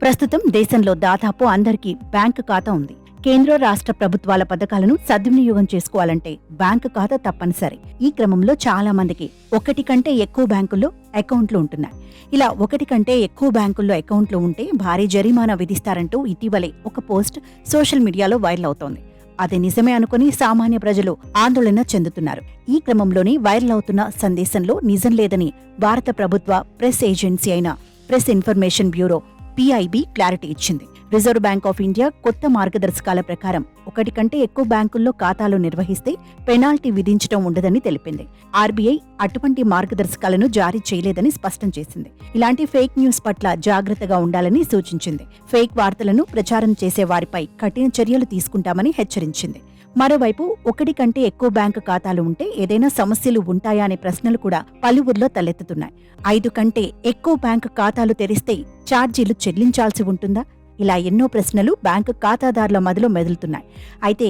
ప్రస్తుతం దేశంలో దాదాపు అందరికీ బ్యాంకు ఖాతా ఉంది. కేంద్ర రాష్ట్ర ప్రభుత్వాల పథకాలను సద్వినియోగం చేసుకోవాలంటే బ్యాంకు ఖాతా తప్పనిసరి. ఈ క్రమంలో చాలా మందికి ఒకటి కంటే ఎక్కువ బ్యాంకుల్లో అకౌంట్లు ఉంటున్నాయి. ఇలా ఒకటి కంటే ఎక్కువ బ్యాంకుల్లో అకౌంట్లు ఉంటే భారీ జరిమానా విధిస్తారంటూ ఇటీవలే ఒక పోస్ట్ సోషల్ మీడియాలో వైరల్ అవుతోంది. అది నిజమే అనుకుని సామాన్య ప్రజలు ఆందోళన చెందుతున్నారు. ఈ క్రమంలోనే వైరల్ అవుతున్న సందేశంలో నిజం లేదని భారత ప్రభుత్వ ప్రెస్ ఏజెన్సీ అయిన press information bureau PIB clarity ఇచ్చింది. రిజర్వ్ బ్యాంక్ ఆఫ్ ఇండియా కొత్త మార్గదర్శకాల ప్రకారం ఒకటి కంటే ఎక్కువ బ్యాంకుల్లో ఖాతాలు నిర్వహిస్తే పెనాల్టీ విధించడం ఉండదని తెలిపింది. RBI అటువంటి మార్గదర్శకాలను జారీ చేయలేదని స్పష్టం చేసింది. ఇలాంటి ఫేక్ న్యూస్ పట్ల జాగ్రత్తగా ఉండాలని సూచించింది. ఫేక్ వార్తలను ప్రచారం చేసే వారిపై కఠిన చర్యలు తీసుకుంటామని హెచ్చరించింది. మరోవైపు ఒకటి కంటే ఎక్కువ బ్యాంకు ఖాతాలు ఉంటే ఏదైనా సమస్యలు ఉంటాయా అనే ప్రశ్నలు కూడా పలువురిలో తలెత్తుతున్నాయి. 5 కంటే ఎక్కువ బ్యాంకు ఖాతాలు తెరిస్తే ఛార్జీలు చెల్లించాల్సి ఉంటుందా? ఇలా ఎన్నో ప్రశ్నలు బ్యాంకు ఖాతాదారుల మదిలో మెదులుతున్నాయి. అయితే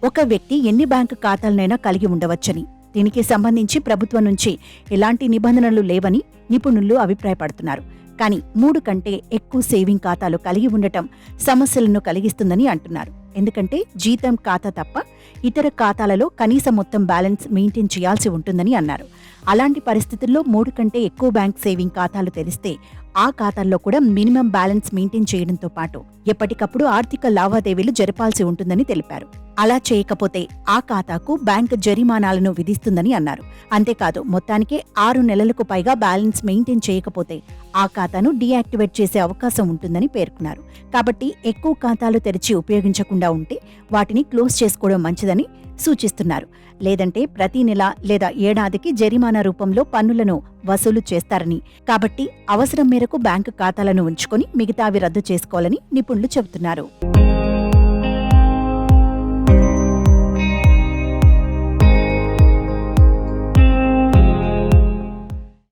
ఒక వ్యక్తి ఎన్ని బ్యాంకు ఖాతాలనైనా కలిగి ఉండవచ్చని, దీనికి సంబంధించి ప్రభుత్వం నుంచి ఎలాంటి నిబంధనలు లేవని నిపుణులు అభిప్రాయపడుతున్నారు. కానీ 3 కంటే ఎక్కువ సేవింగ్ ఖాతాలు కలిగి ఉండటం సమస్యలను కలిగిస్తుందని అంటున్నారు. ఎందుకంటే జీతం ఖాతా తప్ప ఇతర ఖాతాలలో కనీస మొత్తం బ్యాలెన్స్ మెయింటైన్ చేయాల్సి ఉంటుందని అన్నారు. అలాంటి పరిస్థితుల్లో 3 కంటే ఎక్కువ బ్యాంక్ సేవింగ్ ఖాతాలు తెరిస్తే ఆ ఖాతాల్లో కూడా మినిమం బ్యాలెన్స్ మెయింటైన్ చేయడంతో పాటు ఎప్పటికప్పుడు ఆర్థిక లావాదేవీలు జరపాల్సి ఉంటుందని తెలిపారు. అలా చేయకపోతే ఆ ఖాతాకు బ్యాంక్ జరిమానాలను విధిస్తుందని అన్నారు. అంతేకాదు, మొత్తానికే 6 నెలలకు పైగా బ్యాలెన్స్ మెయింటైన్ చేయకపోతే ఆ ఖాతాను డీయాక్టివేట్ చేసే అవకాశం ఉంటుందని పేర్కొన్నారు. కాబట్టి ఎక్కువ ఖాతాలు తెరిచి ఉపయోగించకుండా ఉంటే వాటిని క్లోజ్ చేసుకోవడం మంచిదని సూచిస్తున్నారు. లేదంటే ప్రతి నెల లేదా ఏడాదికి జరిమానా రూపంలో పన్నులను వసూలు చేస్తారని, కాబట్టి అవసరం మేరకు బ్యాంకు ఖాతాలను ఉంచుకొని మిగతావి రద్దు చేసుకోవాలని నిపుణులు చెబుతున్నారు.